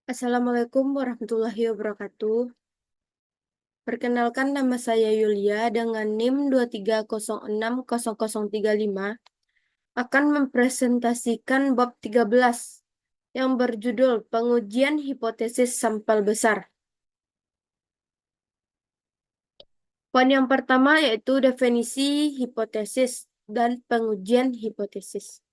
Assalamualaikum warahmatullahi wabarakatuh. Perkenalkan, nama saya Yulia dengan NIM 230600035 akan mempresentasikan bab 13 yang berjudul Pengujian Hipotesis Sampel Besar. Poin yang pertama yaitu definisi hipotesis dan pengujian hipotesis.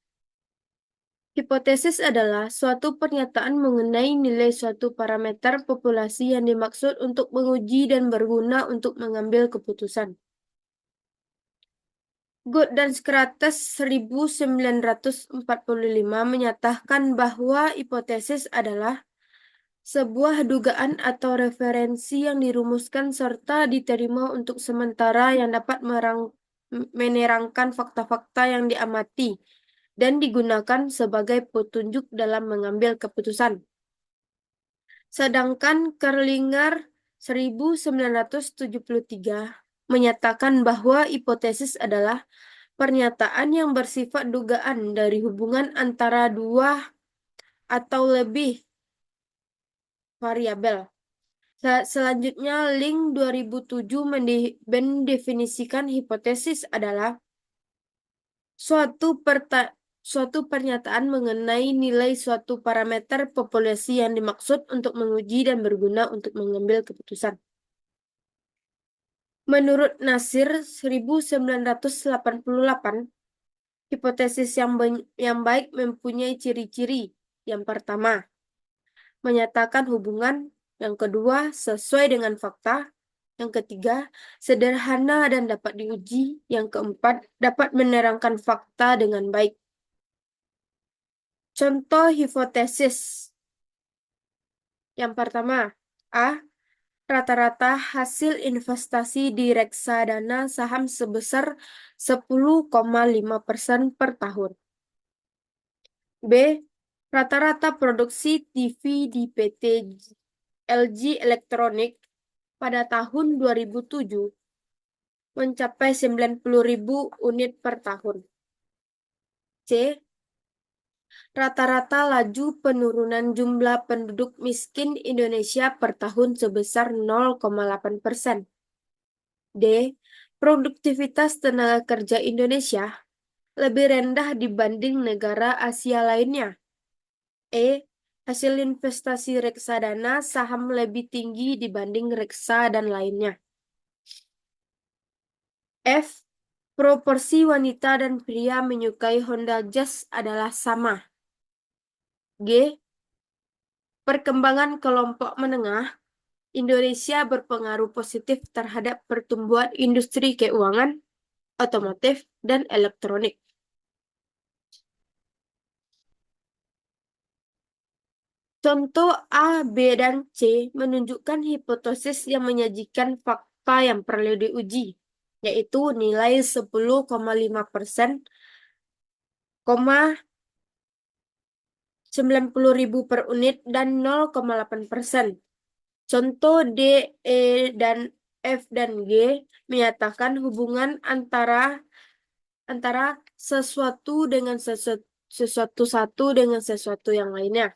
Hipotesis adalah suatu pernyataan mengenai nilai suatu parameter populasi yang dimaksud untuk menguji dan berguna untuk mengambil keputusan. Good dan Socrates 1945 menyatakan bahwa hipotesis adalah sebuah dugaan atau referensi yang dirumuskan serta diterima untuk sementara yang dapat menerangkan fakta-fakta yang diamati dan digunakan sebagai petunjuk dalam mengambil keputusan. Sedangkan Kerlinger 1973 menyatakan bahwa hipotesis adalah pernyataan yang bersifat dugaan dari hubungan antara dua atau lebih variabel. Selanjutnya, Link 2007 mendefinisikan hipotesis adalah suatu pernyataan mengenai nilai suatu parameter populasi yang dimaksud untuk menguji dan berguna untuk mengambil keputusan. Menurut Nasir 1988, hipotesis yang baik mempunyai ciri-ciri. Yang pertama, menyatakan hubungan. Yang kedua, sesuai dengan fakta. Yang ketiga, sederhana dan dapat diuji. Yang keempat, dapat menerangkan fakta dengan baik. Contoh hipotesis. Yang pertama, A. Rata-rata hasil investasi di reksadana saham sebesar 10,5% per tahun. B. Rata-rata produksi TV di PT LG Elektronik pada tahun 2007 mencapai 90.000 unit per tahun. C. Rata-rata laju penurunan jumlah penduduk miskin Indonesia per tahun sebesar 0,8%. D. Produktivitas tenaga kerja Indonesia lebih rendah dibanding negara Asia lainnya. E. Hasil investasi reksadana saham lebih tinggi dibanding reksa dan lainnya. F. Proporsi wanita dan pria menyukai Honda Jazz adalah sama. G. Perkembangan kelompok menengah Indonesia berpengaruh positif terhadap pertumbuhan industri keuangan, otomotif, dan elektronik. Contoh A, B, dan C menunjukkan hipotesis yang menyajikan fakta yang perlu diuji, yaitu nilai 10,5%, 90.000 per unit, dan 0,8%. Contoh D, E, dan F, dan G menyatakan hubungan antara sesuatu dengan sesuatu dengan sesuatu yang lainnya.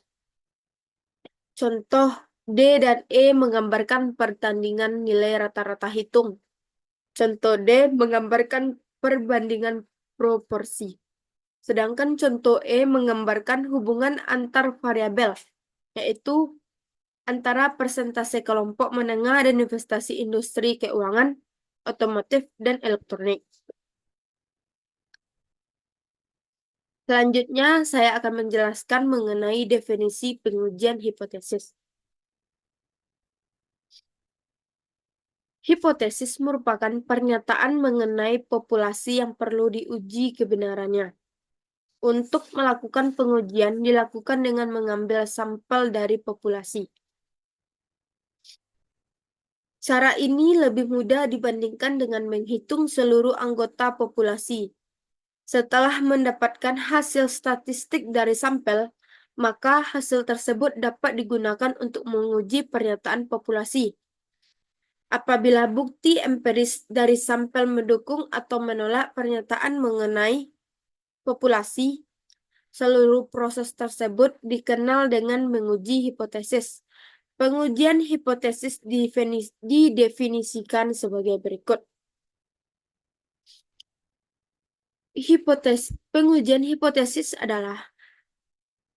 Contoh D dan E menggambarkan perbandingan nilai rata-rata hitung. Contoh D menggambarkan perbandingan proporsi. Sedangkan contoh E menggambarkan hubungan antar variabel, yaitu antara persentase kelompok menengah dan investasi industri keuangan, otomotif, dan elektronik. Selanjutnya, saya akan menjelaskan mengenai definisi pengujian hipotesis. Hipotesis merupakan pernyataan mengenai populasi yang perlu diuji kebenarannya. Untuk melakukan pengujian dilakukan dengan mengambil sampel dari populasi. Cara ini lebih mudah dibandingkan dengan menghitung seluruh anggota populasi. Setelah mendapatkan hasil statistik dari sampel, maka hasil tersebut dapat digunakan untuk menguji pernyataan populasi. Apabila bukti empiris dari sampel mendukung atau menolak pernyataan mengenai populasi, Seluruh proses tersebut dikenal dengan menguji hipotesis. Pengujian hipotesis didefinisikan sebagai berikut. Pengujian hipotesis adalah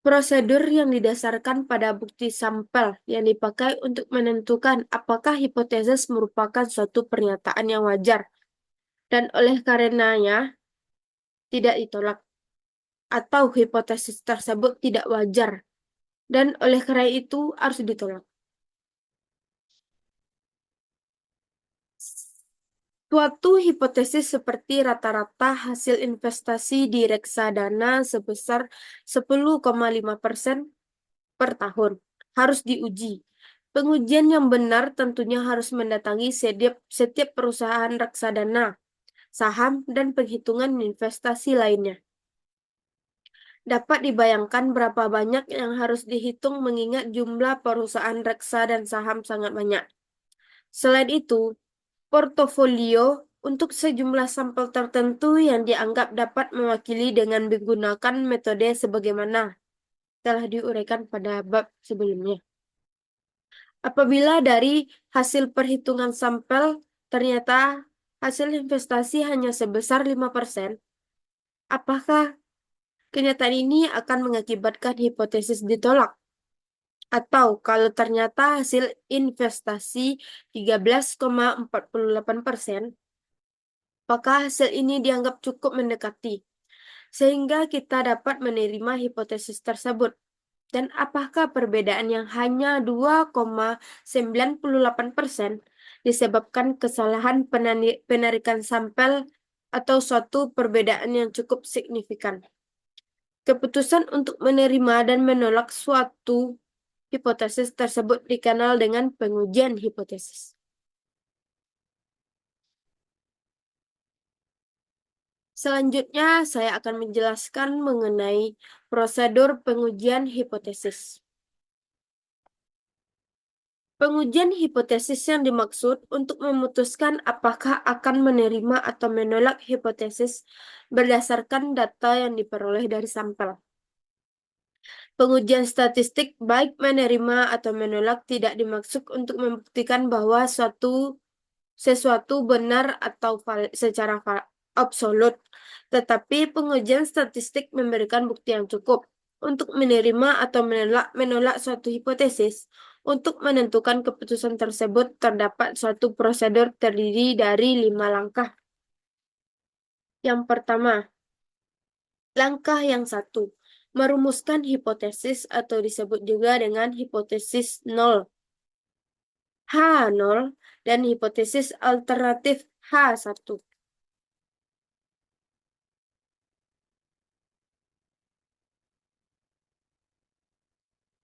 prosedur yang didasarkan pada bukti sampel yang dipakai untuk menentukan apakah hipotesis merupakan suatu pernyataan yang wajar dan oleh karenanya tidak ditolak, atau hipotesis tersebut tidak wajar dan oleh karena itu harus ditolak. Suatu hipotesis seperti rata-rata hasil investasi di reksadana sebesar 10,5% per tahun harus diuji. Pengujian yang benar tentunya harus mendatangi setiap perusahaan reksadana, saham, dan penghitungan investasi lainnya. Dapat dibayangkan berapa banyak yang harus dihitung mengingat jumlah perusahaan reksa dan saham sangat banyak. Selain itu, portofolio untuk sejumlah sampel tertentu yang dianggap dapat mewakili dengan menggunakan metode sebagaimana telah diuraikan pada bab sebelumnya. Apabila dari hasil perhitungan sampel ternyata hasil investasi hanya sebesar 5%, apakah kenyataan ini akan mengakibatkan hipotesis ditolak? Atau kalau ternyata hasil investasi 13,48%, apakah hasil ini dianggap cukup mendekati sehingga kita dapat menerima hipotesis tersebut? Dan apakah perbedaan yang hanya 2,98% disebabkan kesalahan penarikan sampel atau suatu perbedaan yang cukup signifikan? Keputusan untuk menerima dan menolak suatu hipotesis tersebut dikenal dengan pengujian hipotesis. Selanjutnya, saya akan menjelaskan mengenai prosedur pengujian hipotesis. Pengujian hipotesis yang dimaksud untuk memutuskan apakah akan menerima atau menolak hipotesis berdasarkan data yang diperoleh dari sampel. Pengujian statistik baik menerima atau menolak tidak dimaksud untuk membuktikan bahwa sesuatu benar atau secara absolut, tetapi pengujian statistik memberikan bukti yang cukup untuk menerima atau menolak suatu hipotesis. Untuk menentukan keputusan tersebut, terdapat suatu prosedur terdiri dari 5 langkah. Yang pertama, langkah yang 1, merumuskan hipotesis atau disebut juga dengan hipotesis nol, H0, dan hipotesis alternatif H1.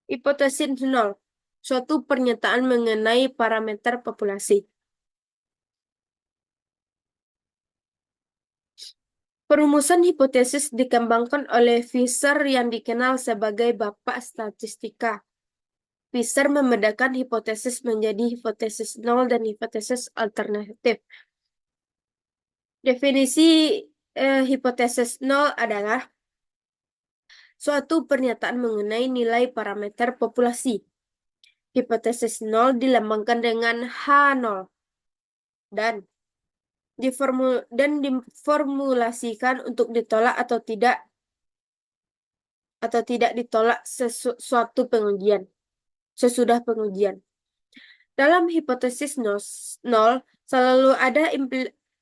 Hipotesis nol, suatu pernyataan mengenai parameter populasi. Perumusan hipotesis dikembangkan oleh Fisher yang dikenal sebagai Bapak Statistika. Fisher membedakan hipotesis menjadi hipotesis nol dan hipotesis alternatif. Definisi hipotesis nol adalah suatu pernyataan mengenai nilai parameter populasi. Hipotesis nol dilambangkan dengan H0 dan diformulasikan untuk ditolak atau tidak ditolak sesuatu pengujian sesudah pengujian. Dalam hipotesis nol selalu ada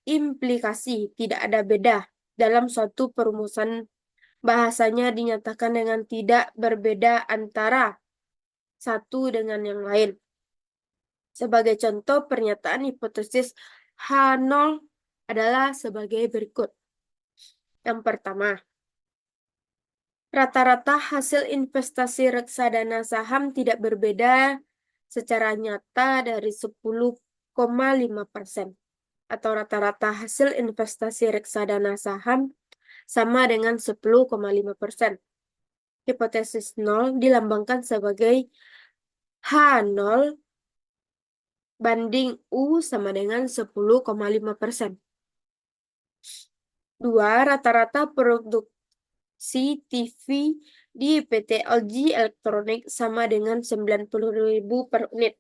implikasi, tidak ada beda dalam suatu perumusan. Bahasanya dinyatakan dengan tidak berbeda antara satu dengan yang lain. Sebagai contoh, pernyataan hipotesis H0 adalah sebagai berikut. Yang pertama, rata-rata hasil investasi reksadana saham tidak berbeda secara nyata dari 10,5%. Atau rata-rata hasil investasi reksadana saham sama dengan 10,5%. Hipotesis nol dilambangkan sebagai H0 banding U sama dengan 10,5%. 2. Rata-rata TV di PT LG Elektronik sama dengan 90.000 per unit.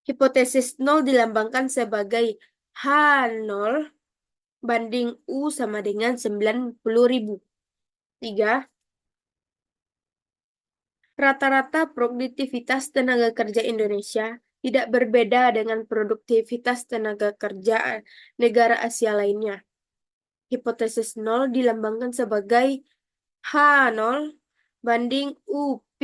Hipotesis 0 dilambangkan sebagai H0 banding U sama dengan 90.000. 3. Rata-rata produktivitas tenaga kerja Indonesia tidak berbeda dengan produktivitas tenaga kerja negara Asia lainnya. Hipotesis 0 dilambangkan sebagai H0 banding UP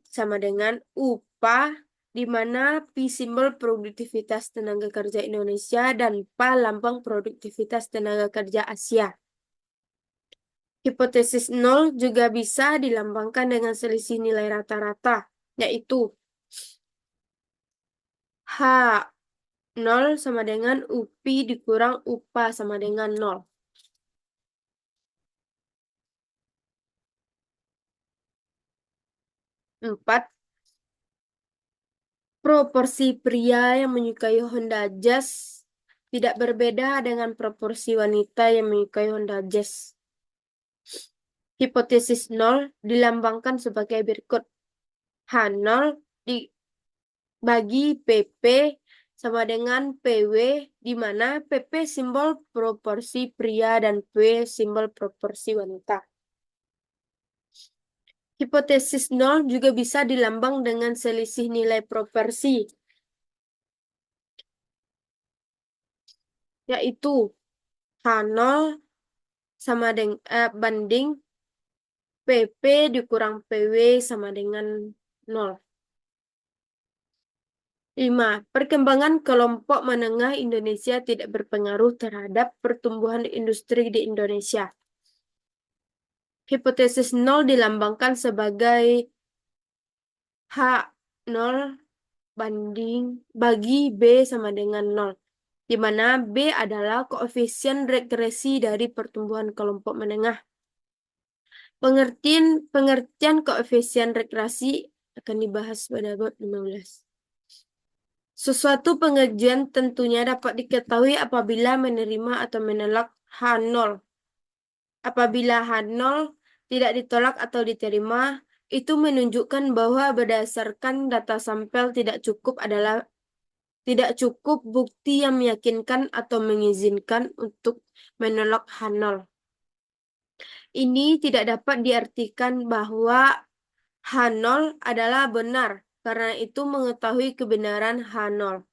sama dengan upah, di mana P simbol produktivitas tenaga kerja Indonesia dan P lambang produktivitas tenaga kerja Asia. Hipotesis 0 juga bisa dilambangkan dengan selisih nilai rata-rata, yaitu H0 sama dengan UP dikurang upah sama dengan 0. 4. Proporsi pria yang menyukai Honda Jazz tidak berbeda dengan proporsi wanita yang menyukai Honda Jazz. Hipotesis 0 dilambangkan sebagai berikut. H0 dibagi PP sama dengan PW, di mana PP simbol proporsi pria dan PW simbol proporsi wanita. Hipotesis 0 juga bisa dilambang dengan selisih nilai proporsi, yaitu H0 sama dengan banding PP dikurang PW sama dengan 0. 5. Perkembangan kelompok menengah Indonesia tidak berpengaruh terhadap pertumbuhan industri di Indonesia. Hipotesis 0 dilambangkan sebagai H0 bagi B sama dengan 0, di mana B adalah koefisien regresi dari pertumbuhan kelompok menengah. Pengertian koefisien regresi akan dibahas pada bab 15. Sesuatu pengajian tentunya dapat diketahui apabila menerima atau menolak H0. Apabila H0 tidak ditolak atau diterima, itu menunjukkan bahwa berdasarkan data sampel tidak cukup bukti yang meyakinkan atau mengizinkan untuk menolak H0. Ini tidak dapat diartikan bahwa H0 adalah benar, karena itu mengetahui kebenaran H0.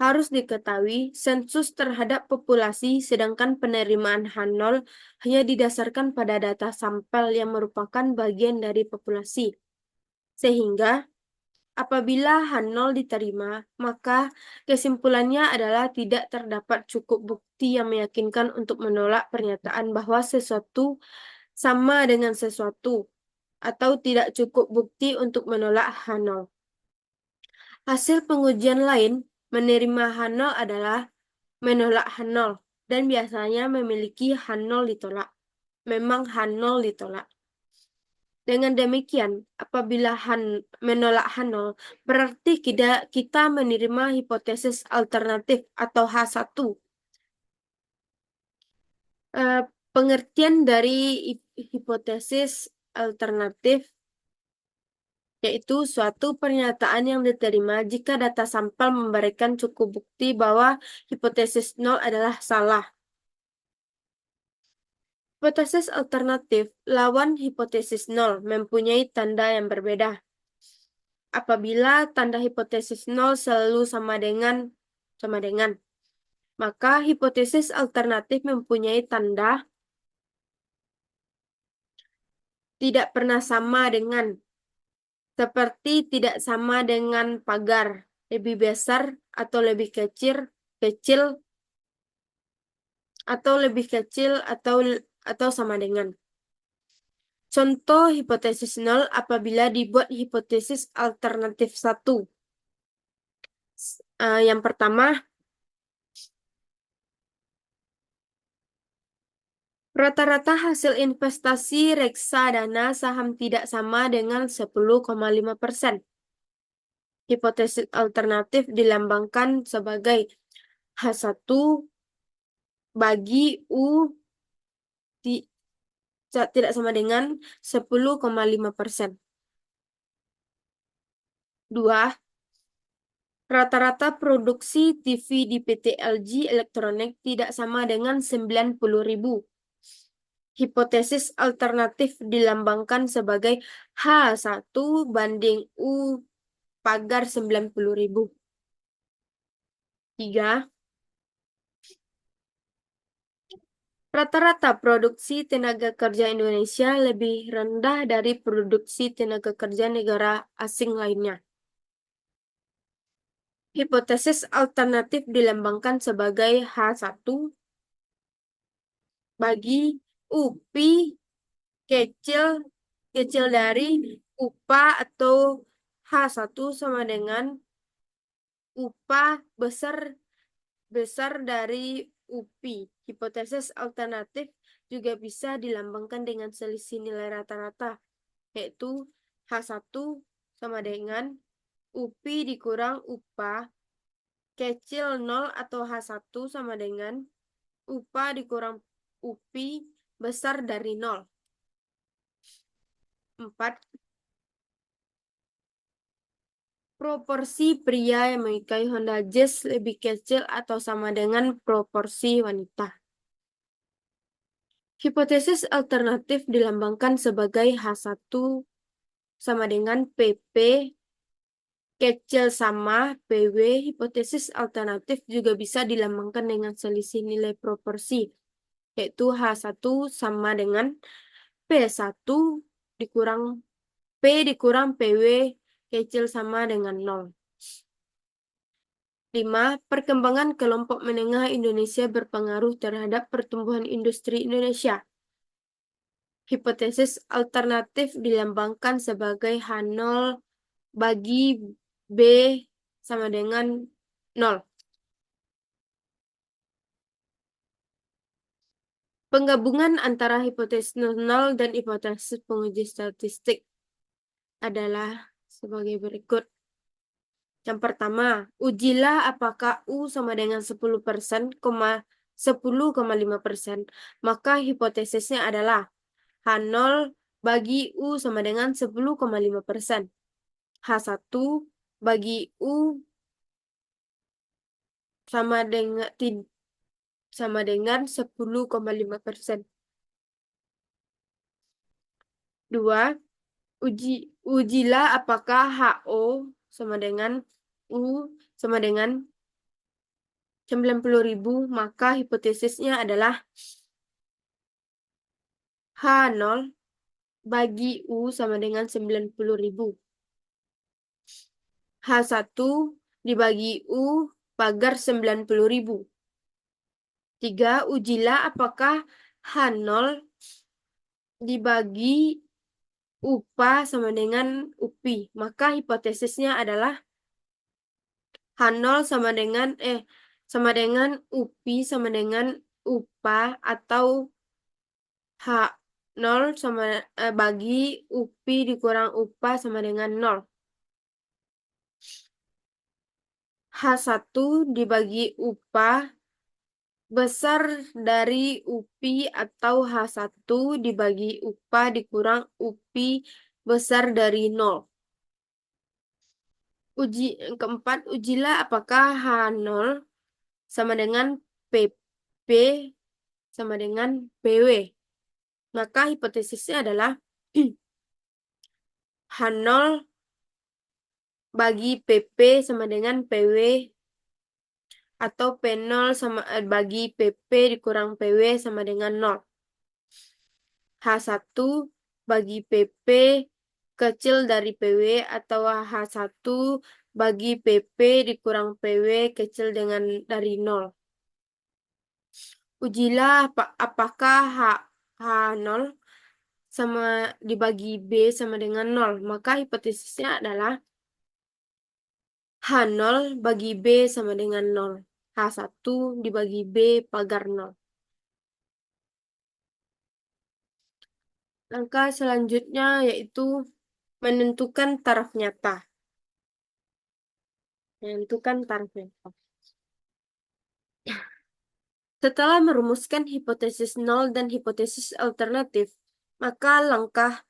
Harus diketahui, sensus terhadap populasi, sedangkan penerimaan H0 hanya didasarkan pada data sampel yang merupakan bagian dari populasi. Sehingga, apabila H0 diterima, maka kesimpulannya adalah tidak terdapat cukup bukti yang meyakinkan untuk menolak pernyataan bahwa sesuatu sama dengan sesuatu, atau tidak cukup bukti untuk menolak H0. Hasil pengujian lain menerima H0 adalah menolak H0 dan biasanya memiliki H0 ditolak. Memang H0 ditolak. Dengan demikian, apabila menolak H0, berarti kita menerima hipotesis alternatif atau H1. Pengertian dari hipotesis alternatif yaitu suatu pernyataan yang diterima jika data sampel memberikan cukup bukti bahwa hipotesis 0 adalah salah. Hipotesis alternatif lawan hipotesis 0 mempunyai tanda yang berbeda. Apabila tanda hipotesis 0 selalu sama dengan, maka hipotesis alternatif mempunyai tanda tidak pernah sama dengan, seperti tidak sama dengan pagar, lebih besar atau lebih kecil, atau sama dengan. Contoh hipotesis 0 apabila dibuat hipotesis alternatif 1. Yang pertama, rata-rata hasil investasi reksadana saham tidak sama dengan 10,5%. Hipotesis alternatif dilambangkan sebagai H1 bagi U tidak sama dengan 10,5%. 2. Rata-rata produksi TV di PT LG Electronics tidak sama dengan 90.000. Hipotesis alternatif dilambangkan sebagai H1 banding U pagar 90.000. 3. Rata-rata produksi tenaga kerja Indonesia lebih rendah dari produksi tenaga kerja negara asing lainnya. Hipotesis alternatif dilambangkan sebagai H1 bagi UPI kecil kecil dari upah atau H1 sama dengan upah besar besar dari UPI. Hipotesis alternatif juga bisa dilambangkan dengan selisih nilai rata-rata, yaitu H1 sama dengan UPI dikurang upah kecil 0 atau H1 sama dengan upah dikurang UPI besar dari 0. 4. Proporsi pria yang memakai Honda Jazz lebih kecil atau sama dengan proporsi wanita. Hipotesis alternatif dilambangkan sebagai H1 sama dengan PP kecil sama PW. Hipotesis alternatif juga bisa dilambangkan dengan selisih nilai proporsi, yaitu H1 sama dengan P1 dikurang P dikurang PW kecil sama dengan 0. 5. Perkembangan kelompok menengah Indonesia berpengaruh terhadap pertumbuhan industri Indonesia. Hipotesis alternatif dilambangkan sebagai H0 bagi B sama dengan 0. Penggabungan antara hipotesis 0 dan hipotesis penguji statistik adalah sebagai berikut. Yang pertama, ujilah apakah U sama dengan 10%, 10,5%. Maka hipotesisnya adalah H0 bagi U sama dengan 10,5%. H1 bagi U sama dengan 10,5%. 2. Ujilah apakah HO sama dengan U sama dengan 90.000, maka hipotesisnya adalah H0 bagi U sama dengan 90.000. H1 dibagi U pagar 90.000. 3. Ujilah apakah H0 dibagi upah sama dengan UPI. Maka hipotesisnya adalah H0 sama dengan UPI sama dengan upah atau H0 bagi UPI dikurang upah sama dengan 0. H1 dibagi upah besar dari UPI atau H1 dibagi upah dikurang UPI besar dari 0. Yang keempat, ujilah apakah H0 sama dengan PP sama dengan PW. Maka hipotesisnya adalah H0 bagi PP sama dengan PW atau P0 bagi PP dikurang PW sama dengan 0. H1 bagi PP kecil dari PW atau H1 bagi PP dikurang PW kecil dari 0. Ujilah apakah H0 sama dibagi B sama dengan 0. Maka hipotesisnya adalah H0 bagi B sama dengan 0. H1 dibagi B pagar 0. Langkah selanjutnya yaitu menentukan taraf nyata. Menentukan taraf nyata. Setelah merumuskan hipotesis nol dan hipotesis alternatif, maka langkah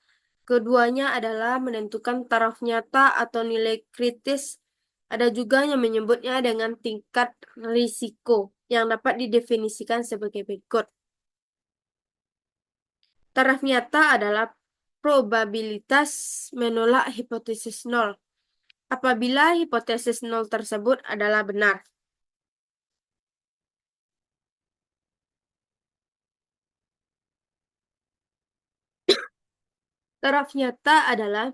keduanya adalah menentukan taraf nyata atau nilai kritis. Ada juga yang menyebutnya dengan tingkat risiko yang dapat didefinisikan sebagai berikut. Taraf nyata adalah probabilitas menolak hipotesis nol apabila hipotesis nol tersebut adalah benar. Taraf nyata adalah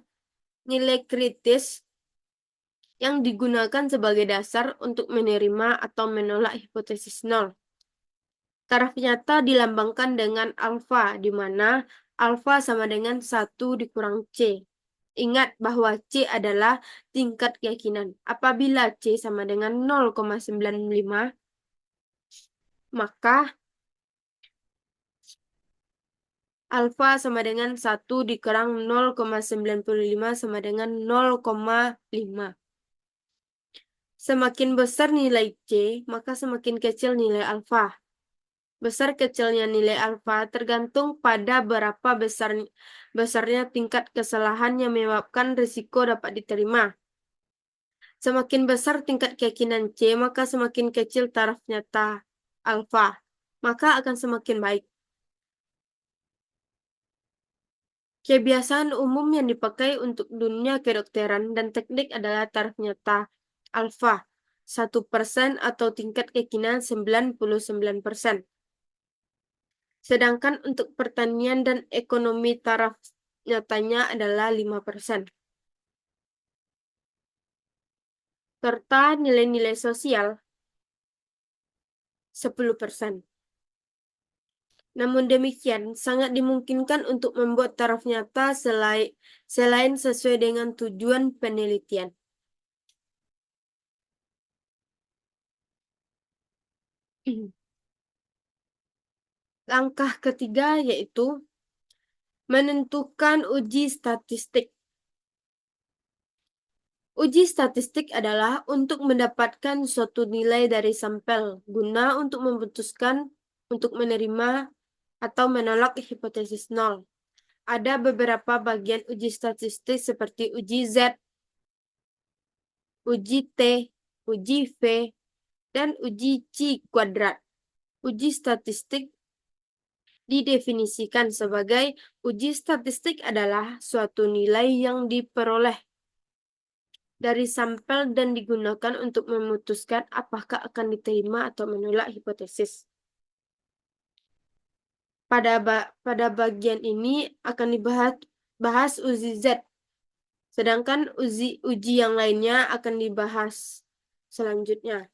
nilai kritis yang digunakan sebagai dasar untuk menerima atau menolak hipotesis nol. Taraf nyata dilambangkan dengan alfa, di mana alfa sama dengan 1 dikurang C. Ingat bahwa C adalah tingkat keyakinan. Apabila C sama dengan 0,95, maka alfa sama dengan 1 dikurang 0,95 sama dengan 0,5. Semakin besar nilai C, maka semakin kecil nilai alfa. Besar kecilnya nilai alfa tergantung pada berapa besarnya tingkat kesalahan yang menyebabkan risiko dapat diterima. Semakin besar tingkat keyakinan C, maka semakin kecil taraf nyata alfa, maka akan semakin baik. Kebiasaan umum yang dipakai untuk dunia kedokteran dan teknik adalah taraf nyata alfa 1% atau tingkat keyakinan 99%. Sedangkan untuk pertanian dan ekonomi taraf nyatanya adalah 5%. Serta nilai-nilai sosial 10%. Namun demikian, sangat dimungkinkan untuk membuat taraf nyata selain sesuai dengan tujuan penelitian. Langkah ketiga yaitu menentukan uji statistik. Uji statistik adalah untuk mendapatkan suatu nilai dari sampel guna untuk memutuskan untuk menerima atau menolak hipotesis nol. Ada beberapa bagian uji statistik seperti uji Z, uji T, uji V, dan uji C kuadrat. Uji statistik didefinisikan sebagai uji statistik adalah suatu nilai yang diperoleh dari sampel dan digunakan untuk memutuskan apakah akan diterima atau menolak hipotesis. Pada bagian ini akan dibahas uji Z, sedangkan uji yang lainnya akan dibahas selanjutnya.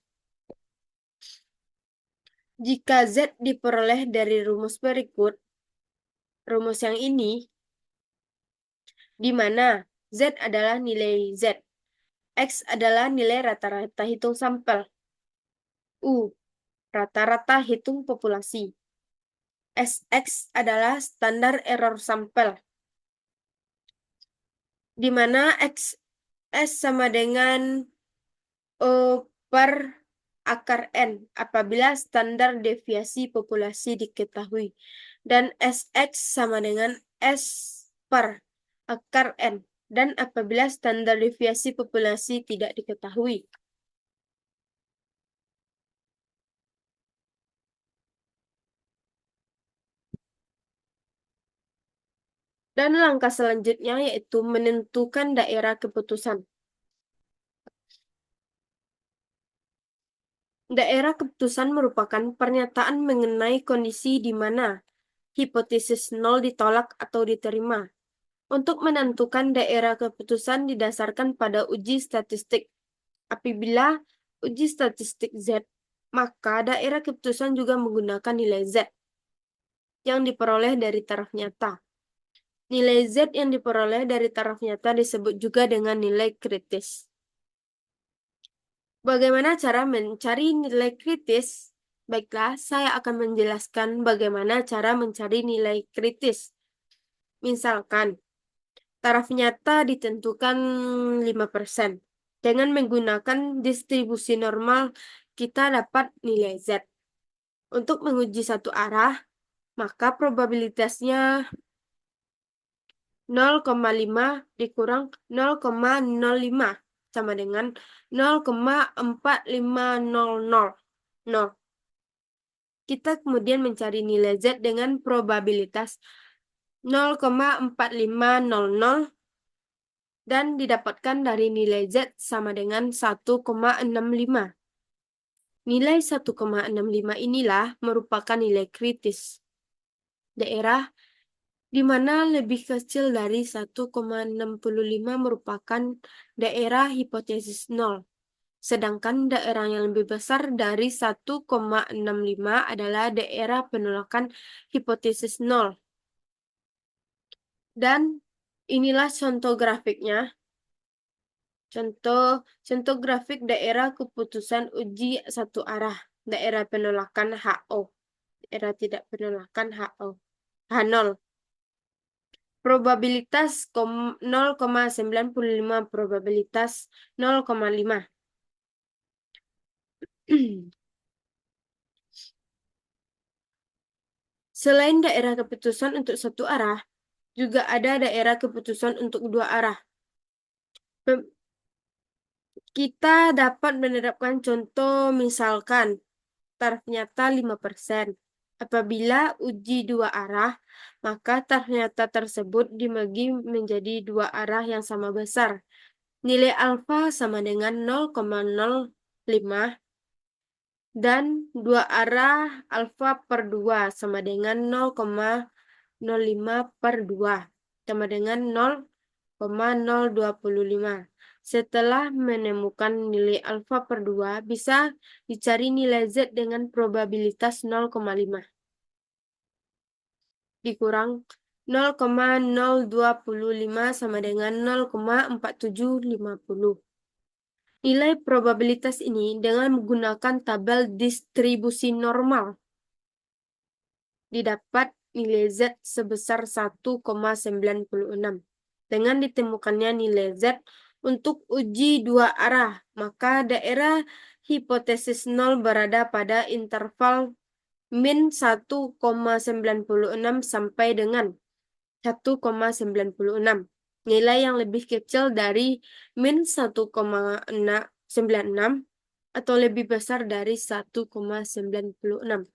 Jika Z diperoleh dari rumus berikut, rumus yang ini, di mana Z adalah nilai Z, X adalah nilai rata-rata hitung sampel, U, rata-rata hitung populasi, SX adalah standar error sampel, di mana XS sama dengan O per akar N apabila standar deviasi populasi diketahui, dan SX sama dengan S per akar N, dan apabila standar deviasi populasi tidak diketahui. Dan langkah selanjutnya yaitu menentukan daerah keputusan. Daerah keputusan merupakan pernyataan mengenai kondisi di mana hipotesis nol ditolak atau diterima. Untuk menentukan daerah keputusan didasarkan pada uji statistik. Apabila uji statistik Z, maka daerah keputusan juga menggunakan nilai Z yang diperoleh dari taraf nyata. Nilai Z yang diperoleh dari taraf nyata disebut juga dengan nilai kritis. Bagaimana cara mencari nilai kritis? Baiklah, saya akan menjelaskan bagaimana cara mencari nilai kritis. Misalkan, taraf nyata ditentukan 5%. Dengan menggunakan distribusi normal, kita dapat nilai Z. Untuk menguji satu arah, maka probabilitasnya 0,5 dikurang 0,05 sama dengan 0,4500. Kita kemudian mencari nilai Z dengan probabilitas 0,4500 dan didapatkan dari nilai Z sama dengan 1,65. Nilai 1,65 inilah merupakan nilai kritis. Daerah di mana lebih kecil dari 1,65 merupakan daerah hipotesis 0. Sedangkan daerah yang lebih besar dari 1,65 adalah daerah penolakan hipotesis 0. Dan inilah contoh grafiknya. Contoh grafik daerah keputusan uji satu arah. Daerah penolakan HO. Daerah tidak penolakan HO. H0. Probabilitas 0,95, probabilitas 0,5. Selain daerah keputusan untuk satu arah, juga ada daerah keputusan untuk dua arah. Kita dapat menerapkan contoh misalkan taraf nyata 5%. Apabila uji dua arah, maka taraf nyata tersebut dibagi menjadi dua arah yang sama besar. Nilai alfa sama dengan 0,05 dan dua arah alfa per 2 sama dengan 0,05 per 2 sama dengan 0,025. Setelah menemukan nilai alfa per 2, bisa dicari nilai Z dengan probabilitas 0,5 dikurang 0,025 sama dengan 0,4750. Nilai probabilitas ini dengan menggunakan tabel distribusi normal didapat nilai Z sebesar 1,96. Dengan ditemukannya nilai Z untuk uji dua arah, maka daerah hipotesis 0 berada pada interval min 1,96 sampai dengan 1,96. Nilai yang lebih kecil dari min 1,96 atau lebih besar dari 1,96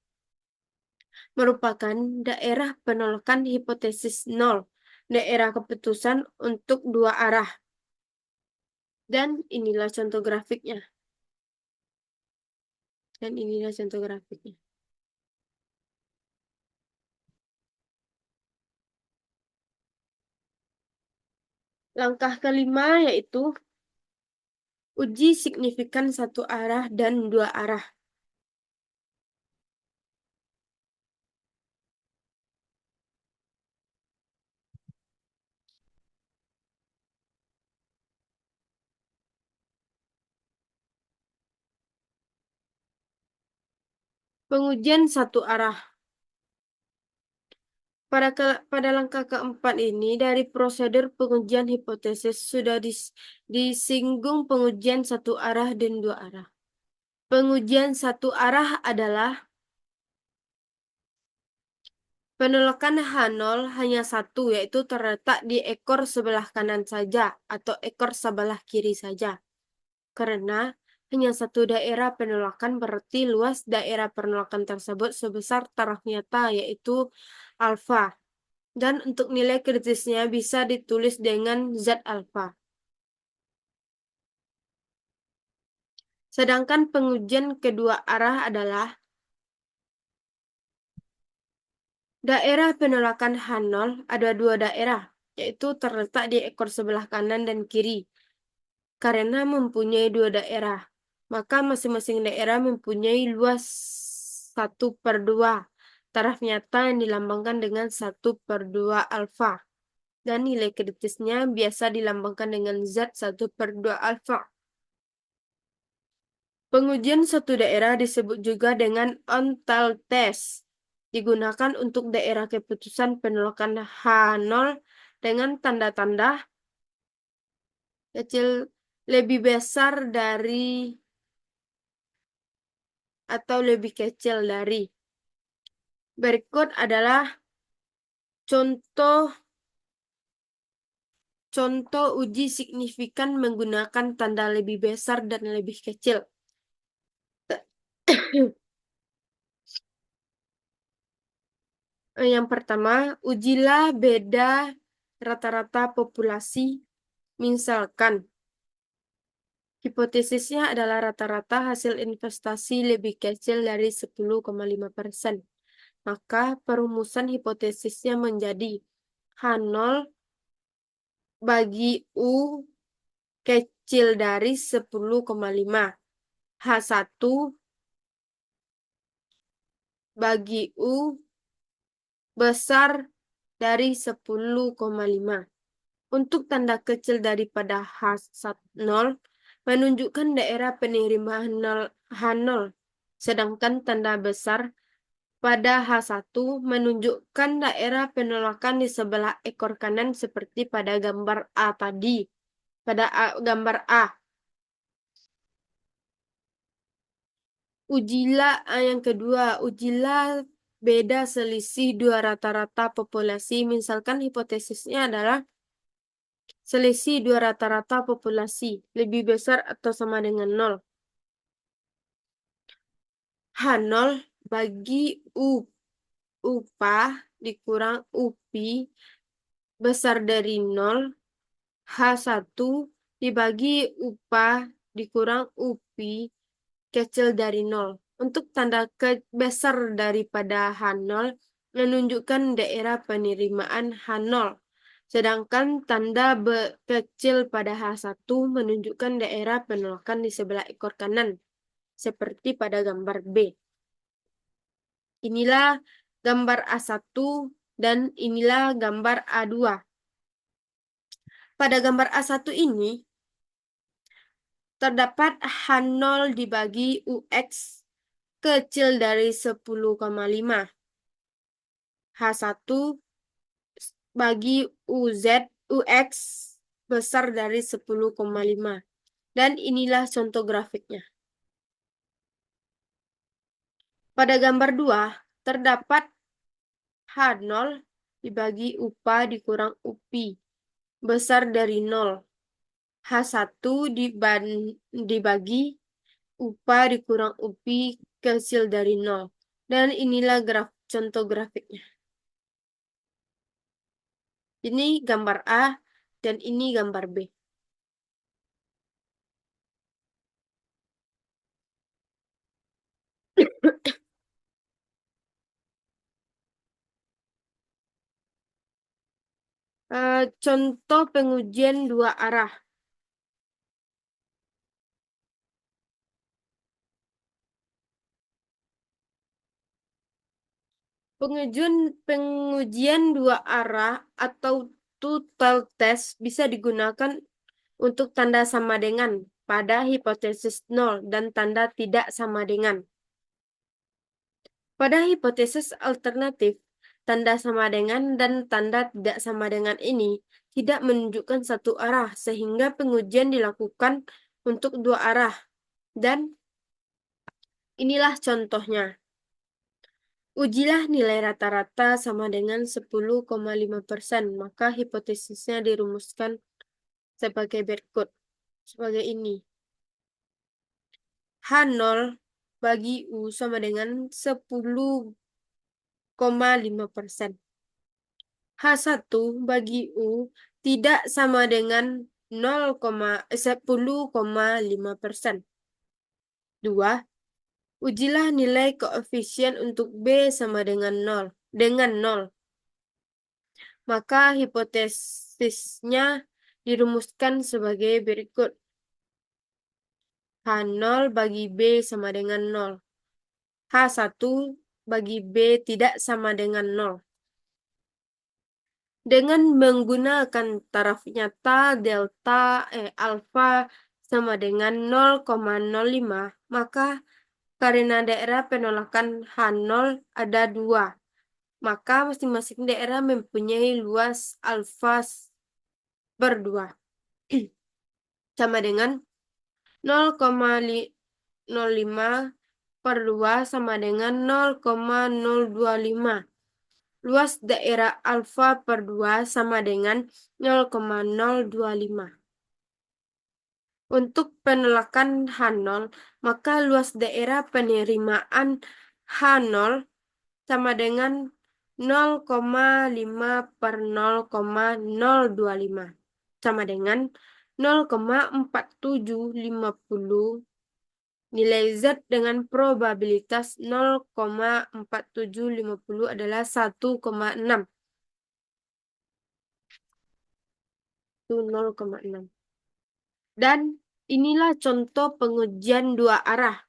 merupakan daerah penolakan hipotesis 0, daerah keputusan untuk dua arah. Dan inilah contoh grafiknya. Langkah kelima yaitu uji signifikan satu arah dan dua arah. Pengujian satu arah. Pada langkah keempat ini, dari prosedur pengujian hipotesis sudah disinggung pengujian satu arah dan dua arah. Pengujian satu arah adalah penolakan H0 hanya satu, yaitu terletak di ekor sebelah kanan saja atau ekor sebelah kiri saja. Karena hanya satu daerah penolakan berarti luas daerah penolakan tersebut sebesar taraf nyata, yaitu alfa. Dan untuk nilai kritisnya bisa ditulis dengan Z alfa. Sedangkan pengujian kedua arah adalah daerah penolakan H0 ada dua daerah, yaitu terletak di ekor sebelah kanan dan kiri. Karena mempunyai dua daerah, maka masing-masing daerah mempunyai luas 1/2 taraf nyata yang dilambangkan dengan 1/2 alfa. Dan nilai kritisnya biasa dilambangkan dengan Z 1/2 alfa. Pengujian satu daerah disebut juga dengan on-tail test. Digunakan untuk daerah keputusan penolakan H0 dengan tanda-tanda kecil lebih besar dari atau lebih kecil dari. Berikut adalah contoh uji signifikan menggunakan tanda lebih besar dan lebih kecil. Yang pertama, ujilah beda rata-rata populasi. Misalkan, hipotesisnya adalah rata-rata hasil investasi lebih kecil dari 10,5%. Maka perumusan hipotesisnya menjadi H0 bagi U kecil dari 10,5. H1 bagi U besar dari 10,5. Untuk tanda kecil daripada H0 menunjukkan daerah penerimaan H0, sedangkan tanda besar pada H1 menunjukkan daerah penolakan di sebelah ekor kanan seperti pada gambar A tadi. Pada gambar A. Yang kedua, ujilah beda selisih dua rata-rata populasi. Misalkan hipotesisnya adalah selisih dua rata-rata populasi lebih besar atau sama dengan 0. H0 bagi upah dikurang UPI besar dari 0. H1 dibagi upah dikurang UPI kecil dari 0. Untuk tanda besar daripada H0 menunjukkan daerah penerimaan H0. Sedangkan tanda kecil pada H1 menunjukkan daerah penolakan di sebelah ekor kanan, seperti pada gambar B. Inilah gambar A1 dan inilah gambar A2. Pada gambar A1 ini, terdapat H0 dibagi UX kecil dari 10,5. H1 bagi UX besar dari 10,5. Dan inilah contoh grafiknya. Pada gambar 2, terdapat H0 dibagi upah dikurang UPI besar dari 0. H1 dibagi upah dikurang UPI kecil dari 0. Dan inilah contoh grafiknya. Ini gambar A dan ini gambar B. Contoh pengujian dua arah. Pengujian dua arah atau total test bisa digunakan untuk tanda sama dengan pada hipotesis 0 dan tanda tidak sama dengan. Pada hipotesis alternatif, tanda sama dengan dan tanda tidak sama dengan ini tidak menunjukkan satu arah, sehingga pengujian dilakukan untuk dua arah. Dan inilah contohnya. Ujilah nilai rata-rata sama dengan 10,5%, maka hipotesisnya dirumuskan sebagai berikut, sebagai ini. H0 bagi U sama dengan 10,5%. H1 bagi U tidak sama dengan 10,5%. 2. Ujilah nilai koefisien untuk B sama dengan 0. Maka hipotesisnya dirumuskan sebagai berikut. H0 bagi B sama dengan 0. H1 bagi B tidak sama dengan 0. Dengan menggunakan taraf nyata delta alfa sama dengan 0,05, maka karena daerah penolakan H0 ada 2, maka masing-masing daerah mempunyai luas alfa per 2 sama dengan 0,05 per 2 sama dengan 0,025. Luas daerah alfa per 2 sama dengan 0,025. Untuk penolakan H0, maka luas daerah penerimaan H0 sama dengan 0,5 per 0,025 sama dengan 0,4750. Nilai Z dengan probabilitas 0,4750 adalah 1,6. Itu 0,6. Dan inilah contoh pengujian dua arah.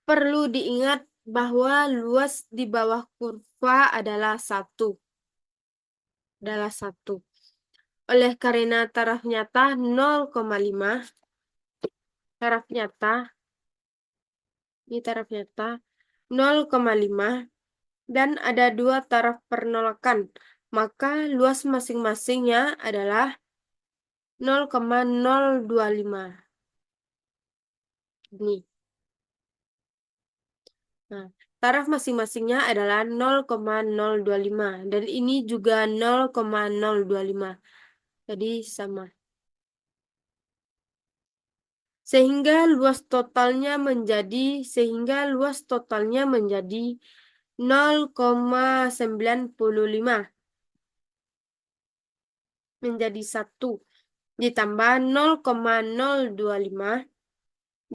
Perlu diingat bahwa luas di bawah kurva adalah 1. Oleh karena taraf nyata 0,5, taraf nyata, ini taraf nyata 0,5, dan ada dua taraf penolakan, maka luas masing-masingnya adalah 0,025. Ini. Nah, taraf masing-masingnya adalah 0,025 dan ini juga 0,025. Jadi sama. Sehingga luas totalnya menjadi 0,95 menjadi 1 ditambah 0,025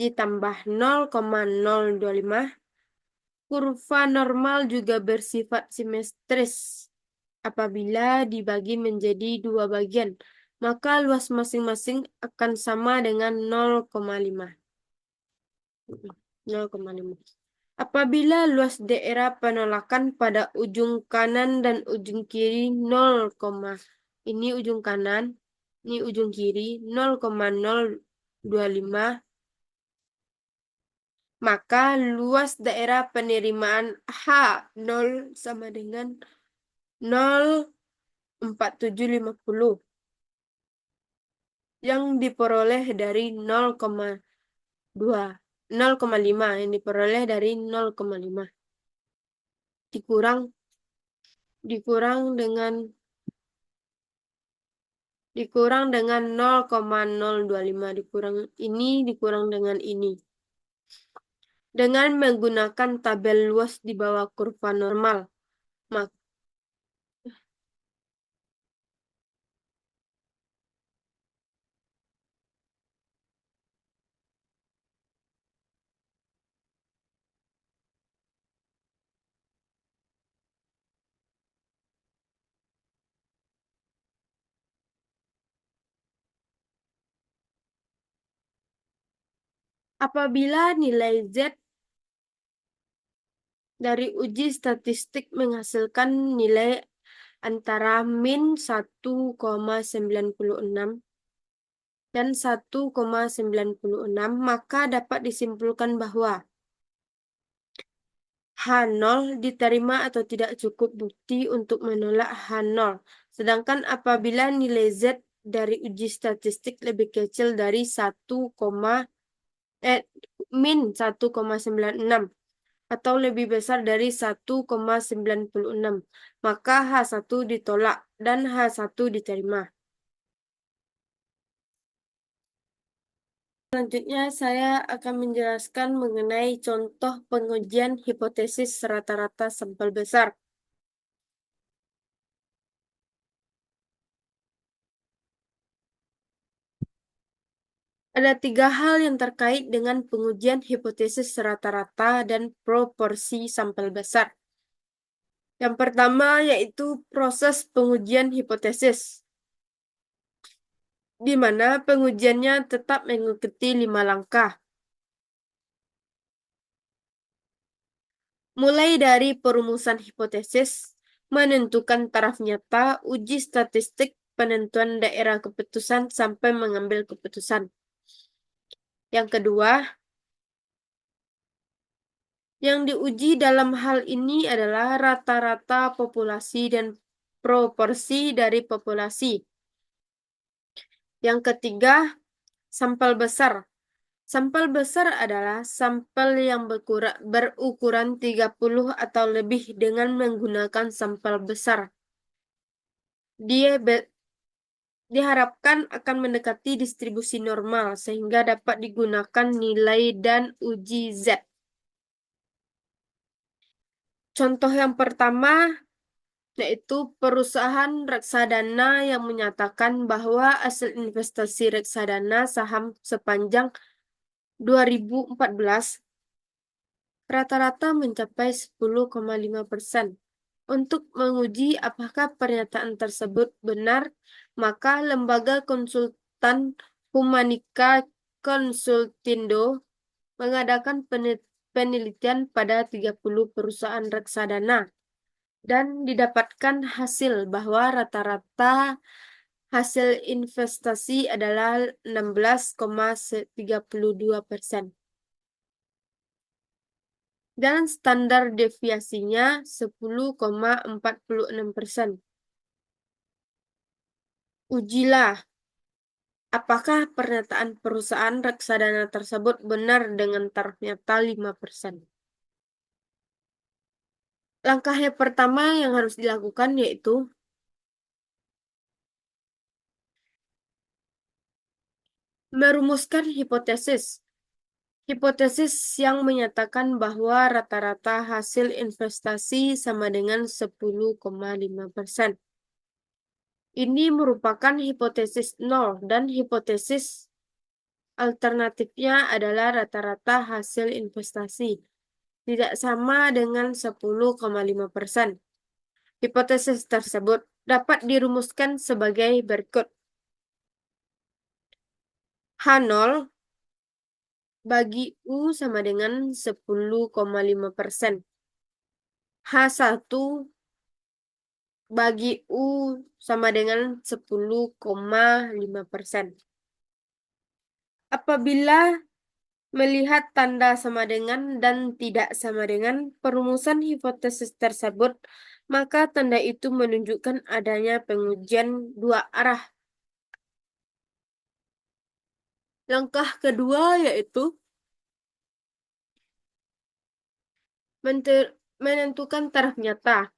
ditambah 0,025. Kurva normal juga bersifat simetris. Apabila dibagi menjadi dua bagian, maka luas masing-masing akan sama dengan 0,5. 0,5. Apabila luas daerah penolakan pada ujung kanan dan ujung kiri 0, ini ujung kanan, ini ujung kiri 0,025, maka luas daerah penerimaan H0 sama dengan 0,4750 yang diperoleh dari 0,2. 0,5 yang diperoleh dari 0,5 dikurang dengan 0,025 dikurang dengan ini. Dengan menggunakan tabel luas di bawah kurva normal, maka apabila nilai Z dari uji statistik menghasilkan nilai antara min 1,96 dan 1,96, maka dapat disimpulkan bahwa H0 diterima atau tidak cukup bukti untuk menolak H0. Sedangkan apabila nilai Z dari uji statistik lebih kecil dari min 1,96 atau lebih besar dari 1,96, maka H1 ditolak dan H1 diterima. Selanjutnya, saya akan menjelaskan mengenai contoh pengujian hipotesis rata-rata sampel besar. Ada 3 hal yang terkait dengan pengujian hipotesis rata-rata dan proporsi sampel besar. Yang pertama yaitu proses pengujian hipotesis, di mana pengujiannya tetap mengikuti 5 langkah. Mulai dari perumusan hipotesis, menentukan taraf nyata, uji statistik, penentuan daerah keputusan, sampai mengambil keputusan. Yang kedua, yang diuji dalam hal ini adalah rata-rata populasi dan proporsi dari populasi. Yang ketiga, sampel besar. Sampel besar adalah sampel yang berukuran 30 atau lebih dengan menggunakan sampel besar. Dia diharapkan akan mendekati distribusi normal sehingga dapat digunakan nilai dan uji Z. Contoh yang pertama yaitu perusahaan reksadana yang menyatakan bahwa hasil investasi reksadana saham sepanjang 2014 rata-rata mencapai 10,5%. Untuk menguji apakah pernyataan tersebut benar, maka lembaga konsultan Humanica Consultindo mengadakan penelitian pada 30 perusahaan reksadana dan didapatkan hasil bahwa rata-rata hasil investasi adalah 16,32%. Dan standar deviasinya 10,46%. Ujilah apakah pernyataan perusahaan reksadana tersebut benar dengan taraf nyata 5%. Langkah yang pertama yang harus dilakukan yaitu merumuskan hipotesis. Hipotesis yang menyatakan bahwa rata-rata hasil investasi sama dengan 10,5%. Ini merupakan hipotesis nol dan hipotesis alternatifnya adalah rata-rata hasil investasi tidak sama dengan 10,5%. Hipotesis tersebut dapat dirumuskan sebagai berikut. H0 bagi U sama dengan 10,5%. H1 bagi U sama dengan 10,5%. Apabila melihat tanda sama dengan dan tidak sama dengan perumusan hipotesis tersebut, maka tanda itu menunjukkan adanya pengujian dua arah. Langkah kedua yaitu menentukan taraf nyata.